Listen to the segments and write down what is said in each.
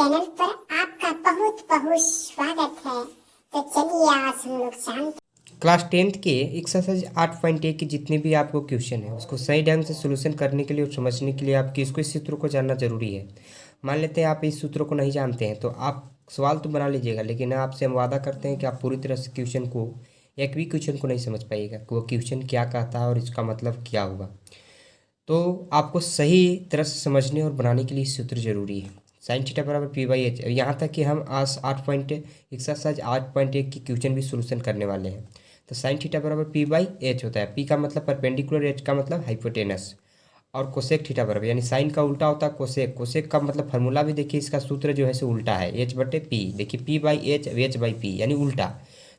Channel पर आपका बहुत बहुत स्वागत है। तो चलिए आज हम लोग जानते क्लास 10th के एक्सरसाइज 8.1 के जितने भी आपको क्वेश्चन है उसको सही ढंग से सोल्यूशन करने के लिए और समझने के लिए आपकी इसको इस सूत्रों को जानना जरूरी है। मान लेते हैं आप इस सूत्रों को नहीं जानते हैं तो आप सवाल तो बना लीजिएगा, लेकिन आपसे हम वादा करते हैं कि आप पूरी तरह से क्वेश्चन को, एक भी क्वेश्चन को नहीं समझ पाइएगा कि वो क्वेश्चन क्या कहता है और इसका मतलब क्या होगा। तो आपको सही तरह से समझने और बनाने के लिए सूत्र जरूरी है। साइन थीटा बराबर पी बाई एच। यहाँ तक कि हम आज 8.1 की क्वेश्चन भी सोल्यूशन करने वाले हैं। तो साइन थीटा बराबर पी बाई एच होता है। पी का मतलब परपेंडिकुलर, एच का मतलब हाइपोटेनस। और कोसेक थीटा बराबर, यानी साइन का उल्टा होता है कोसेक। कोसेक का मतलब फार्मूला भी देखिए, इसका सूत्र जो है सो उल्टा है, एच बटे पी। देखिए P by H, H by P, यानी उल्टा।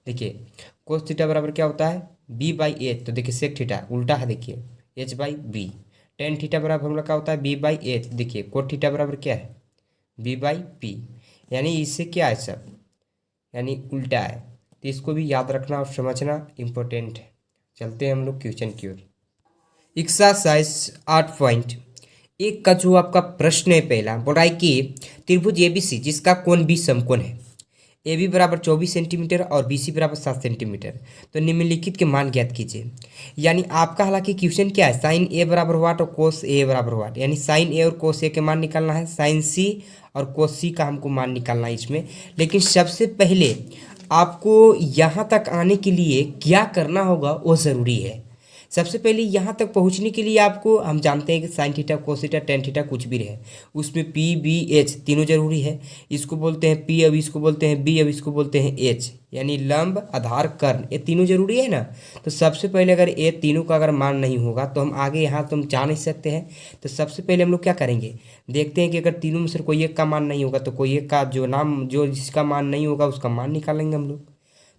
देखिए कोस थीटा बराबर क्या होता है, बी बाई एच। तो देखिए सेक थीटा उल्टा है, देखिए h by b. Tan theta बराबर हम लोग क्या होता है, बी बाई एच। देखिए कोट थीटा बराबर क्या है, बी बाई पी। यानी इससे क्या है सब, यानी उल्टा है। तो इसको भी याद रखना और समझना इम्पोर्टेंट है। चलते हैं हम लोग क्वेश्चन की ओर। एक्सरसाइज 8.1 का जो आपका प्रश्न है पहला, बोल रहा है कि त्रिभुज एबीसी जिसका कोण बी समकोण है, ए बी बराबर 24 सेंटीमीटर और बी सी बराबर 7 सेंटीमीटर, तो निम्नलिखित के मान ज्ञात कीजिए। यानी आपका हालांकि क्वेश्चन क्या है, साइन ए बराबर वाट और कोस ए बराबर वाट, यानी साइन ए और कोस ए के मान निकालना है, साइन सी और कोस सी का हमको मान निकालना है इसमें। लेकिन सबसे पहले आपको यहाँ तक आने के लिए क्या करना होगा वो ज़रूरी है। सबसे पहले यहाँ तक पहुँचने के लिए आपको, हम जानते हैं कि sine theta cos theta tan theta कुछ भी रहे, उसमें पी बी एच तीनों जरूरी है। इसको बोलते हैं पी, अब इसको बोलते हैं बी, अब इसको बोलते हैं एच, यानी लंब आधार कर्ण, ये तीनों जरूरी है ना। तो सबसे पहले अगर ये तीनों का अगर मान नहीं होगा तो हम आगे यहाँ तो हम जा नहीं सकते हैं। तो सबसे पहले हम लोग क्या करेंगे, देखते हैं कि अगर तीनों में से कोई एक का मान नहीं होगा तो कोई एक का जो जिसका मान नहीं होगा उसका मान निकालेंगे हम लोग।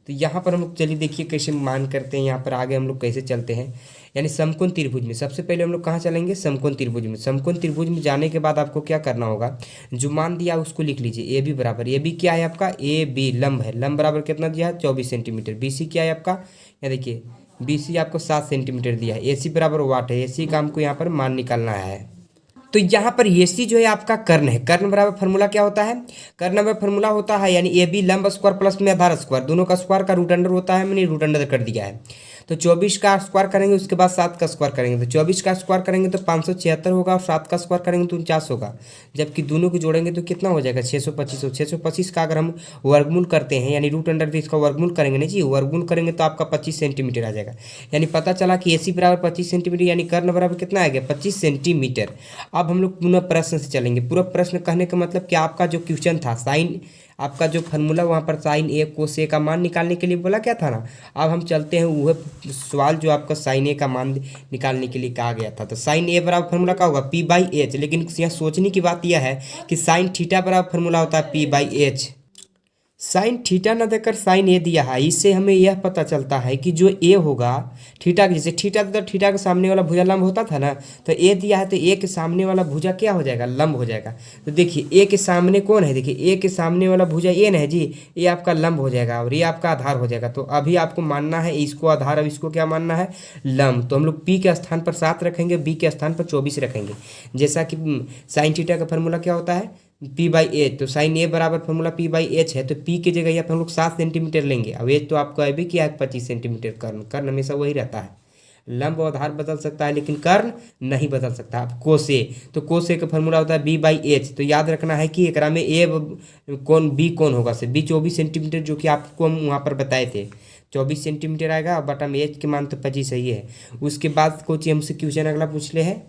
तो यहाँ पर हम लोग चलिए देखिए कैसे मान करते हैं, यहाँ पर आगे हम लोग कैसे चलते हैं। यानी समकोण त्रिभुज में सबसे पहले हम लोग कहाँ चलेंगे, समकोण त्रिभुज में। समकोण त्रिभुज में जाने के बाद आपको क्या करना होगा, जो मान दिया उसको लिख लीजिए। ए बी बराबर, ए बी क्या है आपका, ए बी लंब है, लंब बराबर कितना दिया है 24 सेंटीमीटर। बी सी क्या है आपका, यहाँ देखिए बी सी आपको 7 सेंटीमीटर दिया है। ए सी बराबर वाट है, ए सी का हमको यहाँ पर मान निकालना है। तो यहाँ पर ये सी जो है आपका कर्ण है। कर्ण बराबर फार्मूला क्या होता है, कर्ण बराबर फार्मूला होता है यानी ए बी लंब स्क्वायर प्लस में आधार स्क्वायर, दोनों का स्क्वायर का रूट अंडर होता है, मैंने रूट अंडर कर दिया है। तो 24 का स्क्वायर करेंगे, उसके बाद 7 का स्क्वायर करेंगे। तो 24 का स्क्वायर करेंगे तो 576 होगा, और 7 का स्क्वायर करेंगे तो 49 होगा। जबकि दोनों को जोड़ेंगे तो कितना हो जाएगा, 625। 625 का अगर हम वर्गमूल करते हैं, यानी रूट अंडर, तो इसका वर्गमूल करेंगे नहीं जी, वर्गमूल करेंगे तो आपका 25 सेंटीमीटर आ जाएगा। यानी पता चला कि एसी बराबर 25 सेंटीमीटर, यानी कर्ण बराबर कितना आ गया 25 सेंटीमीटर। अब हम लोग पुनः प्रश्न से चलेंगे। पूरा प्रश्न कहने का मतलब कि आपका जो क्वेश्चन था, साइन आपका जो फार्मूला वहाँ पर साइन ए कोस ए का मान निकालने के लिए बोला क्या था ना। अब हम चलते हैं वह सवाल जो आपका साइन ए का मान निकालने के लिए कहा गया था। तो साइन ए बराबर फार्मूला क्या होगा, पी बाई एच। लेकिन यहाँ सोचने की बात यह है कि साइन थीटा बराबर फार्मूला होता है P by H. Sine theta न देकर साइन ए दिया है, इससे हमें यह पता चलता है कि जो ए होगा थीटा, जैसे थीटा तो थीटा के सामने वाला भुजा लंब होता था ना, तो ए दिया है तो ए के सामने वाला भुजा क्या हो जाएगा, लंब हो जाएगा। तो देखिए ए के सामने कौन है, देखिए ए के सामने वाला भुजा ए ना है जी, ये आपका लंब हो जाएगा और ये आपका आधार हो जाएगा। तो अभी आपको मानना है इसको आधार, अब इसको क्या मानना है, लंब। तो हम लोग पी के स्थान पर 7 रखेंगे, बी के स्थान पर 24 रखेंगे। जैसा कि साइन थीटा का फार्मूला क्या होता है, पी बाई एच। तो साइन ए बराबर फॉर्मूला पी बाई एच है, तो पी की जगह यहाँ पर हम लोग 7 सेंटीमीटर लेंगे। अब एच तो आपको अभी क्या है 25 सेंटीमीटर। कर्ण, कर्ण हमेशा वही रहता है, लंब और आधार बदल सकता है लेकिन कर्ण नहीं बदल सकता। अब कोसे, तो कोसे का फॉर्मूला होता है बी बाई एच। तो याद रखना है कि एकरा में ए कौन बी कौन होगा, से बी 24 सेंटीमीटर जो कि आपको हम वहाँ पर बताए थे 24 सेंटीमीटर आएगा। बटा में एच के मान तो 25 सही है। उसके बाद कोच हमसे क्वेश्चन अगला पूछ ले है,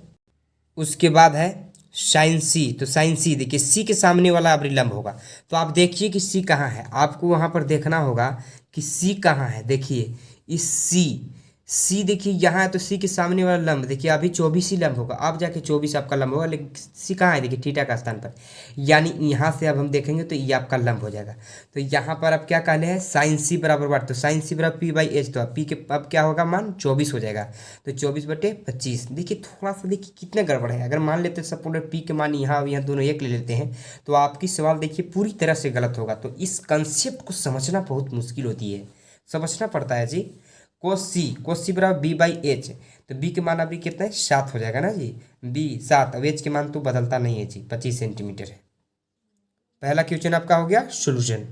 उसके बाद है साइन सी। तो साइन सी देखिए सी के सामने वाला अवलंब होगा। तो आप देखिए कि सी कहाँ है, आपको वहाँ पर देखना होगा कि सी कहाँ है। देखिए इस सी देखिए यहाँ है, तो सी के सामने वाला लंब देखिए अभी 24 ही लंब होगा, अब जाके 24 आपका लंब होगा। लेकिन सी कहाँ है, देखिए थीटा का स्थान पर, यानी यहाँ से अब हम देखेंगे तो ये आपका लंब हो जाएगा। तो यहाँ पर अब क्या कहले हैं, साइन सी बराबर वाट। तो साइन सी बराबर पी बाई एच, तो पी के अब क्या होगा मान 24 हो जाएगा। तो 24/25। देखिए थोड़ा सा देखिए कितना गड़बड़ है। अगर मान लेते सपोर्ट पी के मान यहाँ और यहाँ दोनों एक ले लेते हैं तो आपकी सवाल देखिए पूरी तरह से गलत होगा। तो इस कंसेप्ट को समझना बहुत मुश्किल होती है, समझना पड़ता है जी। कोस सी बराबर बी बाई एच। तो बी के मान अभी कितना है 7 हो जाएगा ना जी, बी 7। अब एच के मान तो बदलता नहीं है जी, 25 सेंटीमीटर है। पहला क्वेश्चन आपका हो गया सोल्यूशन।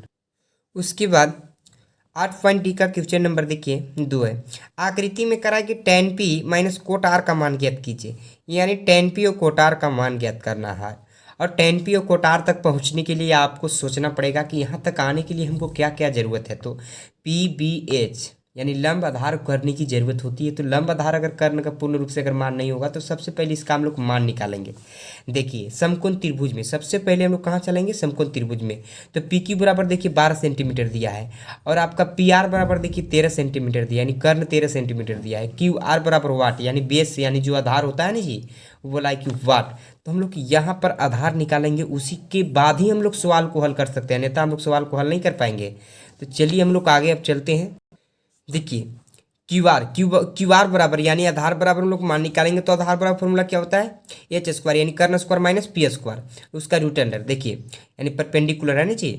उसके बाद 8 का क्वेश्चन नंबर देखिए 2 है। आकृति में करा कि tan p minus coat r का मान ज्ञात कीजिए, यानी tan p और कोट r का मान ज्ञात करना है। और tan p और कोट r तक पहुंचने के लिए आपको सोचना पड़ेगा कि यहाँ तक आने के लिए हमको क्या क्या ज़रूरत है। तो PBH यानी लंब आधार करने की ज़रूरत होती है। तो लंब आधार अगर कर्ण का पूर्ण रूप से अगर मान नहीं होगा तो सबसे पहले इसका हम लोग मान निकालेंगे। देखिए समकोण त्रिभुज में सबसे पहले हम लोग कहाँ चलेंगे, समकोण त्रिभुज में। तो पी क्यू बराबर देखिए 12 सेंटीमीटर दिया है, और आपका पी आर बराबर देखिए 13 सेंटीमीटर दिया, यानी कर्ण 13 सेंटीमीटर दिया है। क्यू आर बराबर वाट, यानी बेस यानी जो आधार होता है ना जी, वो बोला है क्यू वाट। तो हम लोग यहाँ पर आधार निकालेंगे, उसी के बाद ही हम लोग सवाल को हल कर सकते हैं, अन्यथा हम लोग सवाल को हल नहीं कर पाएंगे। तो चलिए हम लोग आगे अब चलते हैं। देखिए क्यू आर बराबर यानी आधार बराबर हम लोग मान निकालेंगे। तो आधार बराबर फॉर्मूला क्या होता है, एच स्क्वायर यानी कर्ण स्क्वायर माइनस पी स्क्वायर, उसका रूट अंडर। देखिए यानी परपेंडिकुलर है ना जी।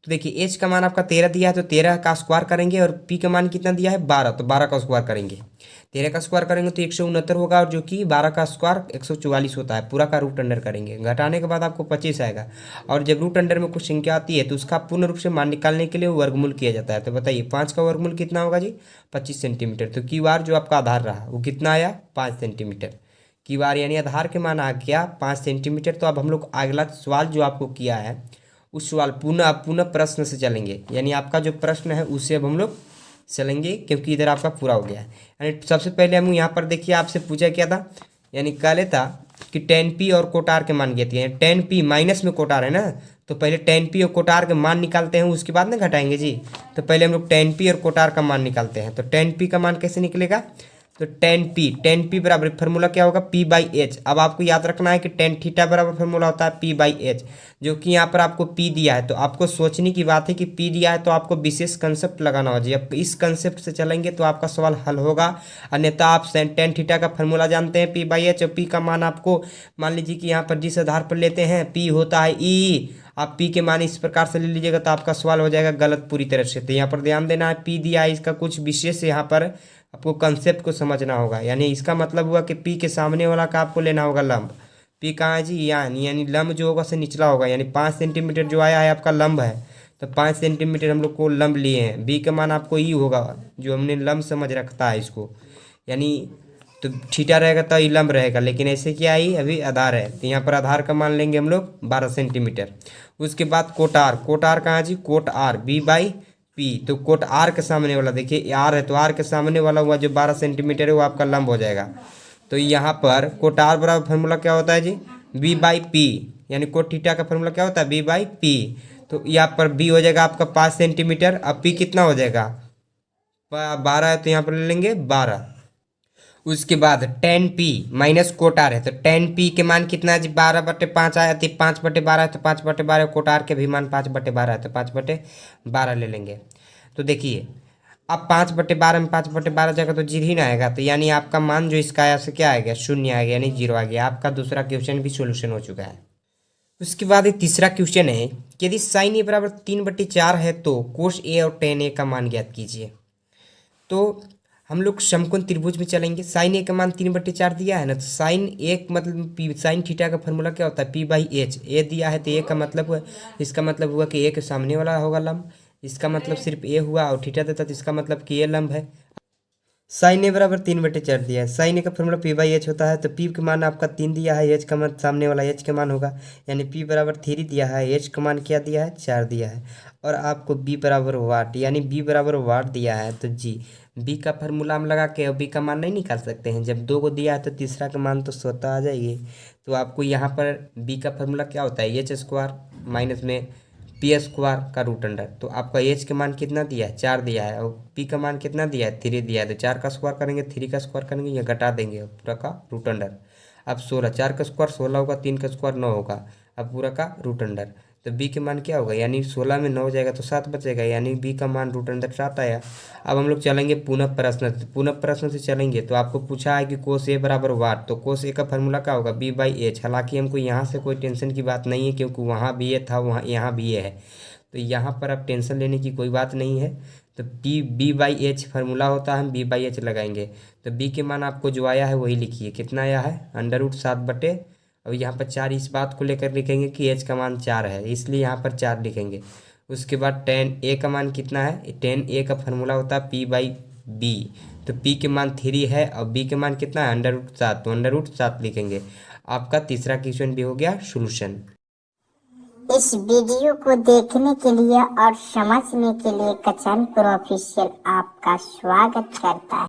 तो देखिए एच का मान आपका 13 दिया है, तो 13 का स्क्वायर करेंगे, और पी का मान कितना दिया है 12, तो 12 का स्क्वायर करेंगे। 13 का स्क्वायर करेंगे तो 169 होगा, और जो कि 12 का स्क्वायर 144 होता है। पूरा का रूट अंडर करेंगे, घटाने के बाद आपको 25 आएगा। और जब रूट अंडर में कुछ संख्या आती है तो उसका पूर्ण रूप से मान निकालने के लिए वर्गमूल किया जाता है। तो बताइए 5 का वर्गमूल कितना होगा जी, 25 सेंटीमीटर। तो क्यू आर जो आपका आधार रहा वो कितना आया, 5 सेंटीमीटर। क्यू आर यानी आधार के मान आ गया 5 सेंटीमीटर। तो अब हम लोग अगला सवाल जो आपको किया है उस सवाल पुनः प्रश्न से चलेंगे, यानी आपका जो प्रश्न है उससे अब हम लोग चलेंगे, क्योंकि इधर आपका पूरा हो गया है। यानी सबसे पहले हम यहाँ पर देखिए आपसे पूछा क्या था, यानी कह था कि tan p और कोट r के मान ज्ञात कीजिए। tan p माइनस में कोट r है ना, तो पहले tan p और कोट r के मान निकालते हैं, उसके बाद ना घटाएंगे जी। तो पहले हम लोग tan p और कोट r का मान निकालते हैं। तो tan p का मान कैसे निकलेगा, तो tan p बराबर फार्मूला क्या होगा, p बाई एच। अब आपको याद रखना है कि tan थीटा बराबर फार्मूला होता है p बाई एच, जो कि यहाँ पर आपको p दिया है। तो आपको सोचने की बात है कि p दिया है तो आपको विशेष कंसेप्ट लगाना होगा जी। अब इस कंसेप्ट से चलेंगे तो आपका सवाल हल होगा, अन्यथा आप tan थीटा का फार्मूला जानते हैं p बाई एच, और p का मान आपको मान लीजिए कि यहाँ पर जिस आधार पर लेते हैं p होता है e, आप p के मान इस प्रकार से ले लीजिएगा तो आपका सवाल हो जाएगा गलत पूरी तरह से। तो यहाँ पर ध्यान देना है, p दिया है, इसका कुछ विशेष यहाँ पर आपको कंसेप्ट को समझना होगा। यानी इसका मतलब हुआ कि p के सामने वाला का आपको लेना होगा लंब। p कहाँ है जी, यानी लंब जो होगा से निचला होगा, यानी 5 सेंटीमीटर जो आया है आपका लंब है। तो 5 सेंटीमीटर हम लोग को लंब लिए हैं। b का मान आपको ई होगा, जो हमने लंब समझ रखता है इसको, यानी तो थीटा रहेगा तो ई लंब रहेगा, लेकिन ऐसे क्या ही अभी आधार है। तो यहाँ पर आधार का मान लेंगे हम लोग 12 सेंटीमीटर। उसके बाद कोट आर कहाँ जी, cot R b by p. तो कोट आर के सामने वाला देखिए आर है, तो आर के सामने वाला हुआ जो 12 सेंटीमीटर है वो आपका लंब हो जाएगा। तो यहाँ पर कोट आर बराबर फार्मूला क्या होता है जी, बी बाई पी, यानी कोट थीटा का फार्मूला क्या होता है, बी बाई पी। तो यहाँ पर बी हो जाएगा आपका 5 सेंटीमीटर, अब पी कितना हो जाएगा 12 है, तो यहाँ पर ले लेंगे 12। उसके बाद tan p minus cot r है, तो tan p के मान कितना है जी, 12/5 आया, तो 5/12 है, तो 5/12। कोट आर के भी मान 5/12 है, तो 5/12 ले लेंगे। तो देखिए अब 5/12 में 5/12 जाएगा तो जीरो ही ना आएगा, तो यानी आपका मान जो इसका आया से क्या आ गया, 0 आ गया, यानी 0 आ गया। आपका दूसरा क्वेश्चन भी सोल्यूशन हो चुका है। उसके बाद एक तीसरा क्वेश्चन है कि यदि साइन ए बराबर 3/4 है तो कोस ए और tan ए का मान ज्ञात कीजिए। तो हम लोग समकोण त्रिभुज में चलेंगे। साइन ए का मान 3/4 दिया है ना, तो साइन एक मतलब पी, साइन थीटा का फार्मूला क्या होता है, p बाई एच। ए दिया है तो ए का मतलब हुआ, इसका मतलब हुआ कि ए के सामने वाला होगा लंब, इसका मतलब सिर्फ ए हुआ, और थीटा देता तो इसका मतलब कि ए लंब है। साइन ए बराबर 3/4 दिया है, साइन ए का फार्मूला p बाई एच होता है। तो p का मान आपका 3 दिया है, एच का मान सामने वाला एच का मान होगा, यानी p बराबर 3 दिया है, एच का मान क्या दिया है 4 दिया है, और आपको b बराबर वाट, यानी b बराबर वाट दिया है। तो जी b का फार्मूला हम लगा के b का मान नहीं निकाल सकते हैं, जब 2 को दिया है तो तीसरा का मान तो स्वतः आ जाएगी। तो आपको यहाँ पर b का फार्मूला क्या होता है, एच स्क्वायर माइनस में पी स्क्वायर का रूट अंडर। तो आपका एच का मान कितना दिया है 4 दिया है, और पी का मान कितना दिया है 3 दिया है। तो 4 का स्क्वायर करेंगे, 3 का स्क्वायर करेंगे, या घटा देंगे पूरा का रूट अंडर। अब 16, 4 का स्क्वायर 16 होगा, 3 का स्क्वायर 9 होगा, अब पूरा का रूट अंडर। तो बी के मान क्या होगा, यानी 16 में 9 हो जाएगा तो 7 बचेगा, यानी बी का मान रूट अंडर 7 आया। अब हम लोग चलेंगे पुनः प्रश्न से, पुनः प्रश्न से चलेंगे। तो आपको पूछा है कि कोस ए बराबर वाट, तो कोस ए का फार्मूला क्या होगा, बी बाई एच। हालांकि हमको यहाँ से कोई टेंशन की बात नहीं है, क्योंकि वहाँ भी ए था, वहाँ यहाँ भी ए है, तो यहाँ पर अब टेंशन लेने की कोई बात नहीं है। तो बी बाई एच फार्मूला होता है, हम बी बाई एच लगाएंगे। तो बी के मान आपको जो आया है वही लिखिए, कितना आया है, √7 अब यहाँ पर 4 इस बात को लेकर लिखेंगे कि एच का मान 4 है, इसलिए यहाँ पर 4 लिखेंगे। उसके बाद tan ए का मान कितना है, tan ए का फार्मूला होता है p/b, तो p के मान 3 है और b के मान कितना है √7, तो √7 लिखेंगे। आपका तीसरा क्वेश्चन भी हो गया सोल्यूशन। इस वीडियो को देखने के लिए और समझने के लिए कचानपुर ऑफिशियल आपका स्वागत करता है।